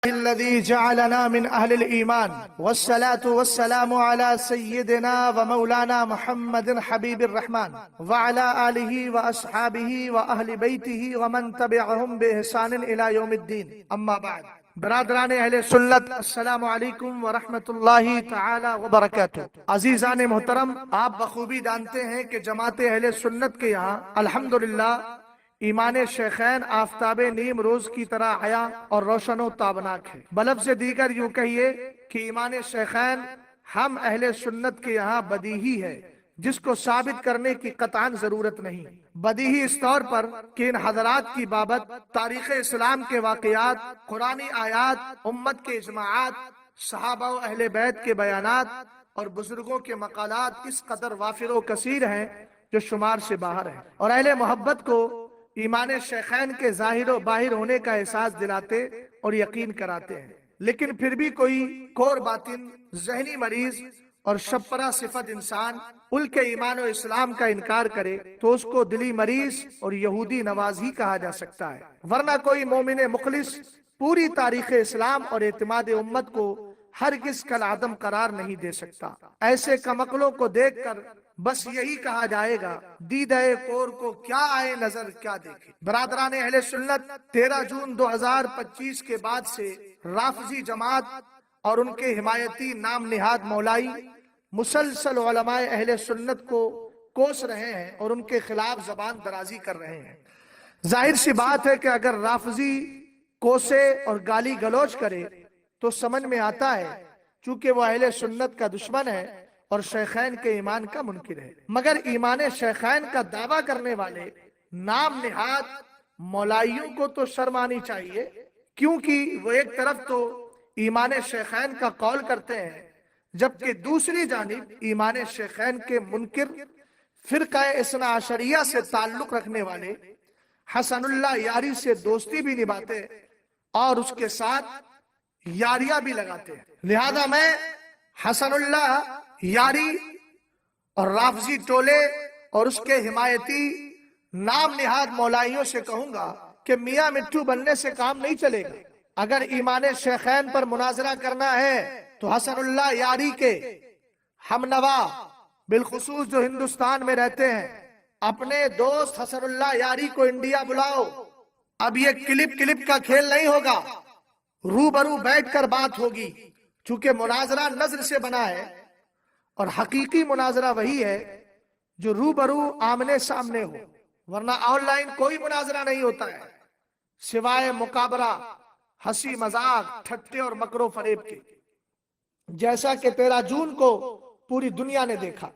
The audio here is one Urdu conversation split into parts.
الذي جعلنا من أهل الإيمان والصلاة والسلام على سيدنا ومولانا محمد حبيب الرحمن وعلى آله وأصحابه وأهل بيته ومن تبعهم بإحسان إلى يوم الدين أما بعد برادران اہل سنت السلام علیکم ورحمۃ اللہ تعالی وبرکاتہ۔ عزیزان محترم، آپ بخوبی جانتے ہیں کہ جماعت اہل سنت کے یہاں الحمدللہ ایمان شیخین آفتاب نیم روز کی طرح حیا اور روشن و تابناک ہے۔ بلب سے دیگر یوں کہیے کہ ایمان شیخین ہم اہل سنت کے یہاں بدیہی ہے، جس کو ثابت کرنے کی قطعاً ضرورت نہیں۔ بدیہی اس طور پر کہ ان حضرات کی بابت تاریخ اسلام کے واقعات، قرآنی آیات، امت کے اجماعات، صحابہ و اہل بیت کے بیانات اور بزرگوں کے مقالات اس قدر وافر و کثیر ہیں جو شمار سے باہر ہیں، اور اہل محبت کو ایمان شیخین کے ظاہر و باہر ہونے کا احساس دلاتے اور یقین کراتے ہیں۔ لیکن پھر بھی کوئی کور باطن، ذہنی مریض اور شپرا صفت انسان کے ایمان و اسلام کا انکار کرے تو اس کو دلی مریض اور یہودی نواز ہی کہا جا سکتا ہے، ورنہ کوئی مومن مخلص پوری تاریخ اسلام اور اعتماد امت کو ہرگز کالعدم قرار نہیں دے سکتا۔ ایسے کمقلوں کو دیکھ کر بس یہی کہا جائے گا، دیدہ کور کو کیا آئے نظر کیا دیکھے۔ برادران اہل سنت، 13 جون 2025 کے بعد سے رافضی جماعت اور ان کے حمایتی نام نہاد مولائی مسلسل علماء اہل سنت کو کوس رہے ہیں اور ان کے خلاف زبان درازی کر رہے ہیں۔ ظاہر سی بات ہے کہ اگر رافضی کوسے اور گالی گلوچ کرے تو سمجھ میں آتا ہے، چونکہ وہ اہل سنت کا دشمن ہے اور شیخین کے ایمان کا منکر ہے۔ مگر ایمان شیخین کا دعویٰ کرنے والے نام نہاد مولائیوں کو تو شرم آنی چاہیے، کیونکہ وہ ایک طرف تو ایمان شیخین کا قول کرتے ہیں، جبکہ دوسری جانب ایمان شیخین کے منکر فرقہ اثنا عشریہ سے تعلق رکھنے والے حسن اللہ یاری سے دوستی بھی نبھاتے اور اس کے ساتھ یاریاں بھی لگاتے ہیں۔ لہذا میں حسن اللہ یاری اور رافضی ٹولے اور اس کے حمایتی نام نہاد مولائیوں سے کہوں گا کہ میاں مٹھو بننے سے کام نہیں چلے گا۔ اگر ایمان شیخین پر مناظرہ کرنا ہے تو حسن اللہ یاری کے ہم نوا بالخصوص جو ہندوستان میں رہتے ہیں، اپنے دوست حسن اللہ یاری کو انڈیا بلاؤ۔ اب یہ کلپ کا کھیل نہیں ہوگا، روبرو بیٹھ کر بات ہوگی، چونکہ مناظرہ نظر سے بنا ہے اور حقیقی مناظرہ وہی ہے جو روبرو آمنے سامنے ہو، ورنہ آن لائن کوئی مناظرہ نہیں ہوتا ہے سوائے مقابلہ، ہنسی مذاق، ٹھٹے اور مکر و فریب کے، جیسا کہ 13 جون کو پوری دنیا نے دیکھا۔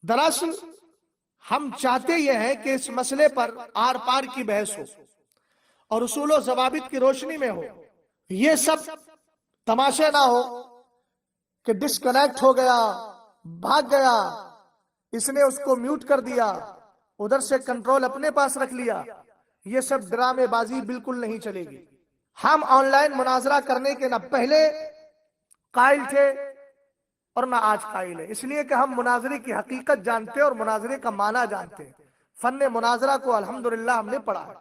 دراصل ہم چاہتے یہ ہیں کہ اس مسئلے پر آر پار کی بحث ہو اور اصول و ضوابط کی روشنی میں ہو۔ یہ سب تماشے نہ ہو کہ ڈسکنیکٹ ہو گیا، بھاگ گیا، اس نے اس کو میوٹ کر دیا، ادھر سے کنٹرول اپنے پاس رکھ لیا۔ یہ سب ڈرامے بازی بالکل نہیں چلے گی۔ ہم آن لائن مناظرہ کرنے کے نہ پہلے قائل تھے اور نہ آج قائل ہے، اس لیے کہ ہم مناظرے کی حقیقت جانتے اور مناظرے کا معنی جانتے ہیں۔ فن مناظرہ کو الحمدللہ ہم نے پڑھا ہے۔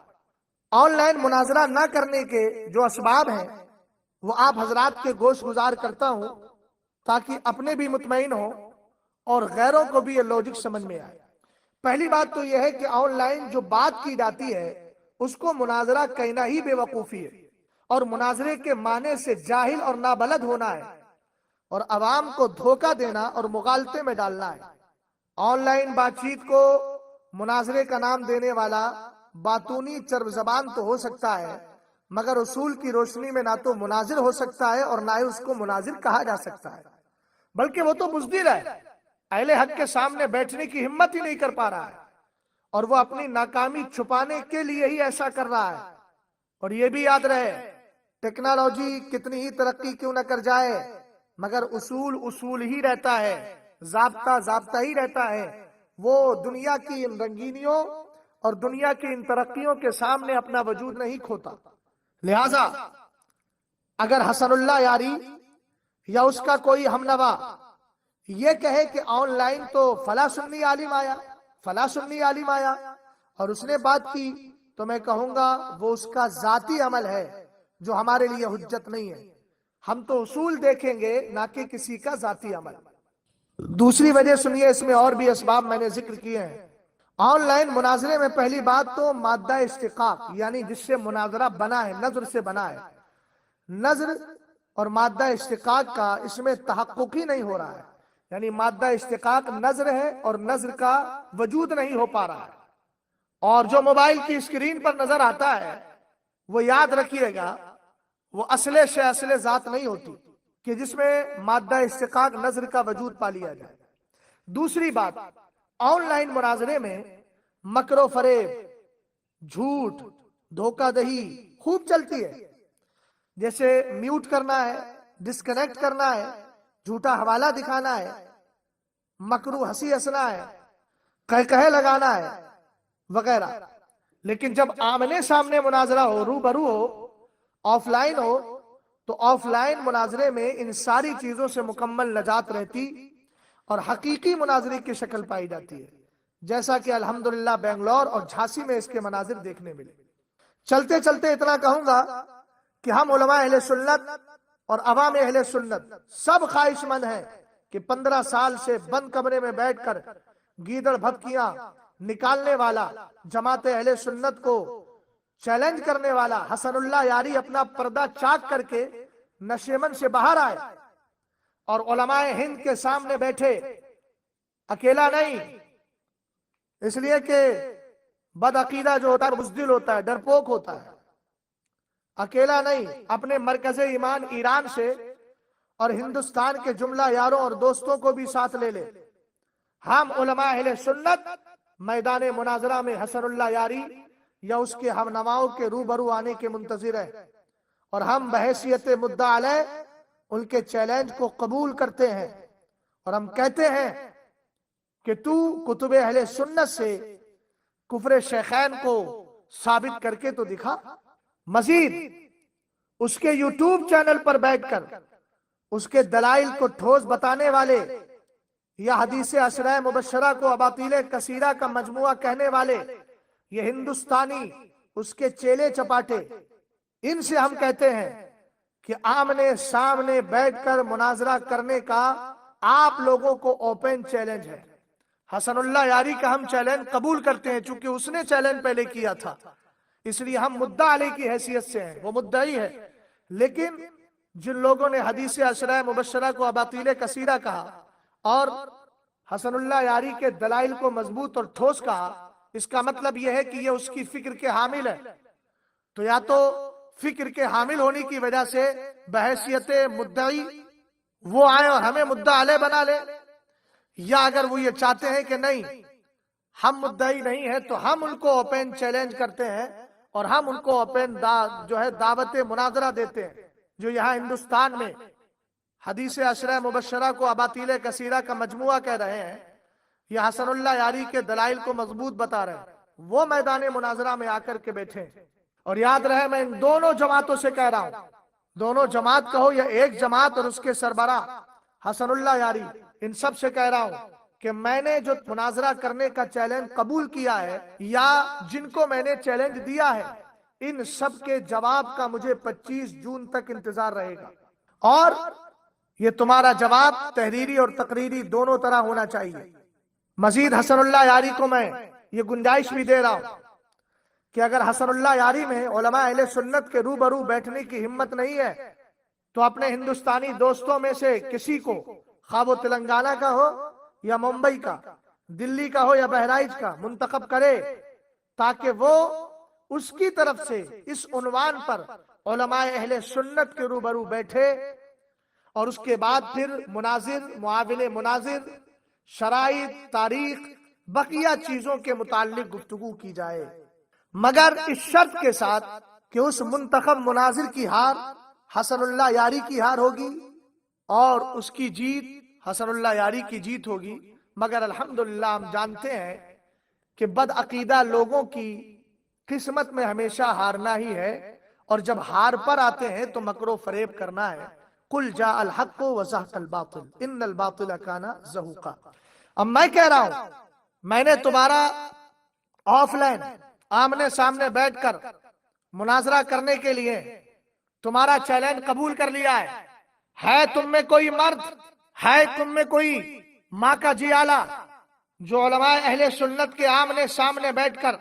آن لائن مناظرہ نہ کرنے کے جو اسباب ہیں وہ آپ حضرات کے گوش گزار کرتا ہوں تاکہ اپنے بھی مطمئن ہوں اور غیروں کو بھی یہ لوجک سمجھ میں آئے۔ پہلی بات تو یہ ہے کہ آن لائن جو بات کی جاتی ہے اس کو مناظرہ کہنا ہی بے وقوفی ہے، اور مناظرے کے معنی سے جاہل اور نابلد ہونا ہے اور عوام کو دھوکہ دینا اور مغالطے میں ڈالنا ہے۔ آن لائن بات چیت کو مناظرے کا نام دینے والا باطونی چرب زبان تو ہو سکتا ہے، مگر اصول کی روشنی میں نہ تو مناظر ہو سکتا ہے اور نہ ہی اس کو مناظر کہا جا سکتا ہے، بلکہ وہ تو بزدل ہے، اہل حق کے سامنے بیٹھنے کی ہمت ہی نہیں کر پا رہا ہے، اور وہ اپنی ناکامی چھپانے کے لیے ہی ایسا کر رہا ہے۔ اور یہ بھی یاد رہے، ٹیکنالوجی کتنی ہی ترقی کیوں نہ کر جائے مگر اصول ہی رہتا ہے، ضابطہ ہی رہتا ہے۔ وہ دنیا کی ان رنگینیوں اور دنیا کی ان ترقیوں کے سامنے اپنا وجود نہیں کھوتا۔ لہٰذا اگر حسن اللہ یاری یا اس کا کوئی ہمنوا یہ کہے کہ آن لائن تو فلاں سنی عالم آیا اور اس نے بات کی، تو میں کہوں گا وہ اس کا ذاتی عمل ہے، جو ہمارے لیے حجت نہیں ہے. ہم تو اصول دیکھیں گے نہ کہ کسی کا ذاتی عمل. دوسری وجہ سنیے، اس میں اور بھی اسباب میں نے ذکر کیے ہیں. آن لائن مناظرے میں پہلی بات تو مادہ اشتقاق، یعنی جس سے مناظرہ بنا ہے، نظر سے بنا ہے. نظر اور مادہ اشتقاق کا اس میں تحقق ہی نہیں ہو رہا ہے. یعنی مادہ اشتقاق نظر ہے اور نظر کا وجود نہیں ہو پا رہا ہے. اور جو موبائل کی اسکرین پر نظر آتا ہے وہ یاد رکھیے گا وہ اصل سے اصل ذات نہیں ہوتی کہ جس میں مادہ اشتقاق نظر کا وجود پا لیا جائے. دوسری بات، آن لائن مناظرے میں مکر و فریب، جھوٹ، دھوکہ دہی خوب چلتی ہے. جیسے میوٹ کرنا ہے، ڈسکنیکٹ کرنا ہے، جھوٹا حوالہ دکھانا ہے، مکرو ہنسی ہنسنا ہے، کہہ لگانا ہے وغیرہ. لیکن جب آمنے سامنے مناظرہ ہو، روبرو ہو، آف لائن ہو، تو آف لائن مناظرے میں ان ساری چیزوں سے مکمل نجات رہتی اور حقیقی مناظرے کی شکل پائی جاتی ہے، جیسا کہ الحمدللہ بنگلور اور جھانسی میں اس کے مناظر دیکھنے ملے. چلتے چلتے اتنا کہوں گا کہ ہم علماء اہل سنت اور عوام اہل سنت سب خواہش مند ہیں کہ 15 سال سے بند کمرے میں بیٹھ کر گیدڑ بھبکیاں نکالنے والا، جماعت اہل سنت کو چیلنج کرنے والا حسن اللہ یاری اپنا پردہ چاک کر کے نشیمن سے باہر آئے اور علماء ہند کے سامنے بیٹھے. اکیلا نہیں، اس لیے کہ بد عقیدہ جو ہوتا ہے بزدل ہوتا ہے، ڈرپوک ہوتا ہے. اکیلا نہیں، اپنے مرکز ایمان ایران سے اور ہندوستان کے جملہ یاروں اور دوستوں کو بھی ساتھ لے لے. ہم علماء اہل سنت میدان مناظرہ میں حسن اللہ یاری یا اس کے ہم نواؤں کے روبرو آنے کے منتظر ہیں، اور ہم بحیثیت مدعا علیہ ان کے چیلنج کو قبول کرتے ہیں. اور ہم کہتے ہیں کہ تو کتب اہل سنت سے کفر شیخین کو ثابت کر کے تو دکھا. مزید اس کے یوٹیوب چینل پر بیٹھ کر اس کے دلائل کو ٹھوس بتانے والے یا حدیث عشرہ مبشرہ کو اباطیل کثیرہ کا مجموعہ کہنے والے یہ ہندوستانی اس کے چیلے چپاٹے، ان سے ہم کہتے ہیں کہ آمنے سامنے بیٹھ کر مناظرہ کرنے کا آپ لوگوں کو اوپن چیلنج ہے. حسن اللہ یاری کا ہم چیلنج قبول کرتے ہیں چونکہ اس نے چیلنج پہلے کیا تھا، اس لیے ہم مدعا علیہ کی حیثیت سے ہیں، وہ مدعی ہے. لیکن جن لوگوں نے حدیث عشرہ مبشرہ کو اباطیل کثیرہ کہا اور حسن اللہ یاری کے دلائل کو مضبوط اور ٹھوس کہا، اس کا مطلب یہ ہے کہ یہ اس کی فکر کے حامل ہے. تو یا تو فکر کے حامل ہونے کی وجہ سے بحیثیت مدعی وہ آئے اور ہمیں مدعا علیہ بنا لے، یا اگر وہ یہ چاہتے ہیں کہ نہیں ہم مدعی نہیں ہیں تو ہم ان کو اوپن چیلنج کرتے ہیں اور ہم ان کو اوپن جو ہے دعوت مناظرہ دیتے ہیں. جو یہاں ہندوستان میں حدیث عشرہ مبشرہ کو اباطیل کثیرہ کا مجموعہ کہہ رہے ہیں، یہ حسن اللہ یاری کے دلائل کو مضبوط بتا رہے ہیں، وہ میدان مناظرہ میں آ کر کے بیٹھے. اور یاد رہے میں ان دونوں جماعتوں سے کہہ رہا ہوں، دونوں جماعت کہو یا ایک جماعت اور اس کے سربراہ حسن اللہ یاری، ان سب سے کہہ رہا ہوں کہ میں نے جو مناظرہ کرنے کا چیلنج قبول کیا ہے یا جن کو میں نے چیلنج دیا ہے، ان سب کے جواب کا مجھے 25 جون تک انتظار رہے گا. اور یہ تمہارا جواب تحریری اور تقریری دونوں طرح ہونا چاہیے. مزید حسن اللہ یاری کو میں یہ گنجائش بھی دے رہا ہوں کہ اگر حسن اللہ یاری میں علماء اہل سنت کے روبرو بیٹھنے کی ہمت نہیں ہے تو اپنے ہندوستانی دوستوں میں سے کسی کو، خواہ وہ تلنگانہ کا ہو یا ممبئی کا، دلی کا ہو یا بہرائچ کا، منتخب کرے تاکہ وہ اس کی طرف سے اس عنوان پر علماء اہل سنت کے روبرو بیٹھے اور اس کے بعد پھر مناظر، معاون مناظر، شرائط، تاریخ، بقیہ چیزوں کے متعلق گفتگو کی جائے، مگر اس شرط کے ساتھ کہ اس منتخب مناظر کی ہار حسن اللہ یاری کی ہار ہوگی اور اس کی جیت حسن اللہ یاری کی جیت ہوگی. مگر الحمدللہ ہم جانتے ہیں کہ بد عقیدہ لوگوں کی قسمت میں ہمیشہ ہارنا ہی ہے، اور جب ہار پر آتے ہیں تو مکر و فریب کرنا ہے. قل جاء الحق وزهق الباطل ان الباطل کان زہوقا. اب میں کہہ رہا ہوں میں نے تمہارا آف لائن آمنے سامنے بیٹھ کر مناظرہ کرنے کے لیے تمہارا چیلنج قبول کر لیا ہے تم میں کوئی مرد، ہے تم میں کوئی ماں کا جی آلہ جو علماء اہل سنت کے آمنے سامنے بیٹھ کر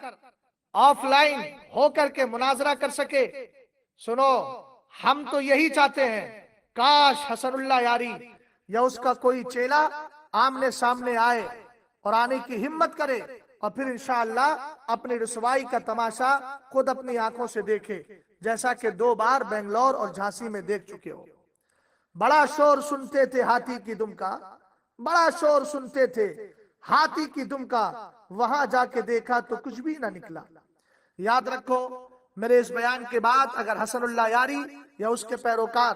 آف لائن ہو کر کے مناظرہ کر سکے؟ سنو، ہم تو یہی چاہتے ہیں، کاش حسن اللہ یاری یا اس کا کوئی چیلا آمنے سامنے آئے اور آنے کی ہمت کرے، اور پھر انشاءاللہ اپنی رسوائی کا تماشا خود اپنی آنکھوں سے دیکھے، جیسا کہ 2 بار بنگلور اور جھانسی میں دیکھ چکے ہو۔ بڑا شور سنتے تھے ہاتھی کی دم کا، بڑا شور سنتے تھے ہاتھی کی دم کا، وہاں جا کے دیکھا تو کچھ بھی نہ نکلا۔ یاد رکھو، میرے اس بیان کے بعد اگر حسن اللہ یاری یا اس کے پیروکار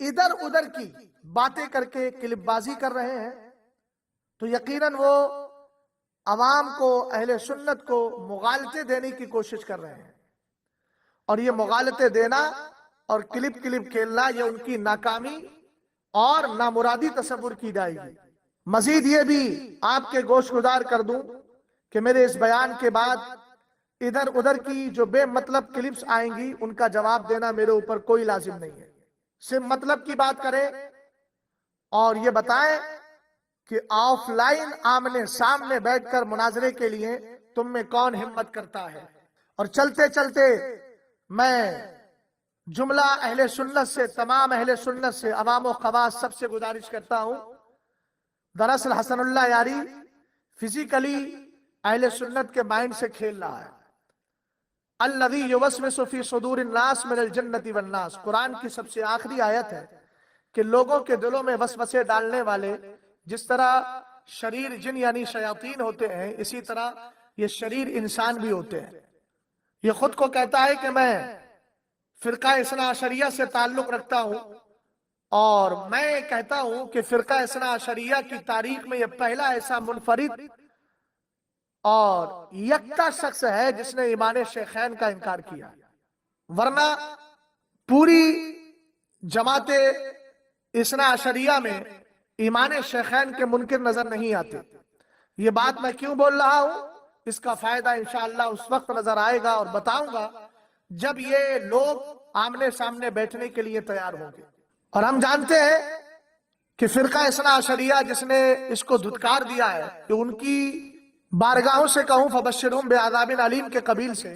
ادھر ادھر کی باتیں کر کے کلپ بازی کر رہے ہیں تو یقیناً وہ عوام کو، اہل سنت کو مغالطے دینے کی کوشش کر رہے ہیں، اور یہ مغالطے دینا اور کلپ کھیلنا یہ ان کی ناکامی اور نامرادی تصور کی جائے گی۔ مزید یہ بھی آپ کے گوش گزار کر دوں کہ میرے اس بیان کے بعد ادھر ادھر کی جو بے مطلب کلپس آئیں گی ان کا جواب دینا میرے اوپر کوئی لازم نہیں ہے، صرف مطلب کی بات کریں اور یہ بتائیں کہ آف لائن آمنے سامنے بیٹھ کر مناظرے کے لیے تم میں کون ہمت کرتا ہے۔ اور چلتے چلتے میں جملہ اہل سنت سے، تمام اہل سنت سے، عوام و خواص سب سے گزارش کرتا ہوں، دراصل حسن اللہ یاری فزیکلی اہل سنت کے مائنڈ سے کھیل رہا ہے۔ الذی یوسوس فی صدور الناس من الجنۃ والناس، قرآن کی سب سے آخری آیت ہے کہ لوگوں کے دلوں میں وسوسے ڈالنے والے جس طرح شریر جن یعنی شیاطین ہوتے ہیں، اسی طرح یہ شریر انسان بھی ہوتے ہیں۔ یہ خود کو کہتا ہے کہ میں فرقہ اثنا عشریہ سے تعلق رکھتا ہوں، اور میں کہتا ہوں کہ فرقہ اثنا عشریہ کی تاریخ میں یہ پہلا ایسا منفرد اور یکتا شخص ہے جس نے ایمان شیخین کا انکار کیا، ورنہ پوری جماعت اثنا عشریہ میں ایمان شیخین کے منکر نظر نہیں آتے۔ یہ بات میں کیوں بول رہا ہوں، اس کا فائدہ انشاءاللہ اس وقت نظر آئے گا اور بتاؤں گا جب یہ لوگ آمنے سامنے بیٹھنے کے لیے تیار ہوں گے۔ اور ہم جانتے ہیں کہ فرقہ اثنا عشریہ جس نے اس کو دھتکار دیا ہے کہ ان کی بارگاہوں سے کہوں فبشرہم بعذاب علیم کے قبیل سے،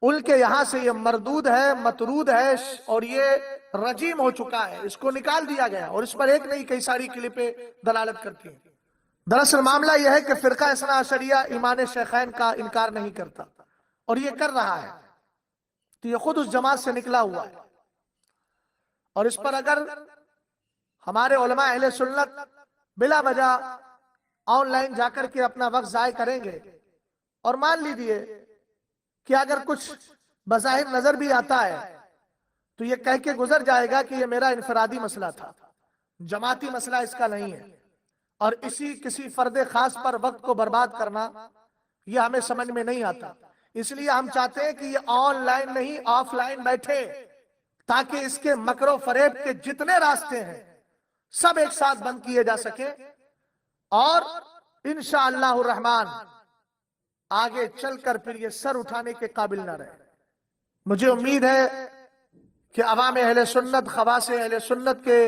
ان کے یہاں سے یہ مردود ہے، مطرود ہے، اور یہ رجیم ہو چکا ہے، اس کو نکال دیا گیا، اور اس پر ایک نہیں کئی ساری کلپیں دلالت کرتی ہیں۔ دراصل معاملہ یہ ہے کہ فرقہ اثنا عشریہ ایمان شیخین کا انکار نہیں کرتا، اور یہ کر رہا ہے تو یہ خود اس جماعت سے نکلا ہوا ہے۔ اور اس پر اگر ہمارے علماء اہل سنت بلا وجہ آن لائن جا کر کے اپنا وقت ضائع کریں گے، اور مان لیجیے کہ اگر کچھ بظاہر نظر بھی آتا ہے تو یہ کہہ کے گزر جائے گا کہ یہ میرا انفرادی مسئلہ تھا، جماعتی مسئلہ اس کا نہیں ہے، اور کسی فرد خاص پر وقت کو برباد کرنا یہ ہمیں سمجھ میں نہیں آتا۔ اس لیے ہم چاہتے ہیں کہ یہ آن لائن نہیں آف لائن بیٹھے، تاکہ اس کے مکر و فریب کے جتنے راستے ہیں سب ایک ساتھ بند کیے جا سکے، اور انشاءاللہ الرحمن آگے چل کر پھر یہ سر اٹھانے کے قابل نہ رہے۔ مجھے امید ہے کہ عوام اہل سنت، خواص اہل سنت کے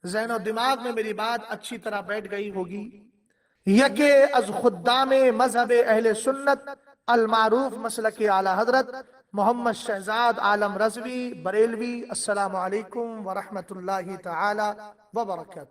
ذہن و دماغ میں میری بات اچھی طرح بیٹھ گئی ہوگی۔ یکے از خدام مذہب اہل سنت المعروف مسلک اعلی حضرت محمد شہزاد عالم رضوی بریلوی، السلام علیکم ورحمۃ اللہ تعالی وبرکاتہ۔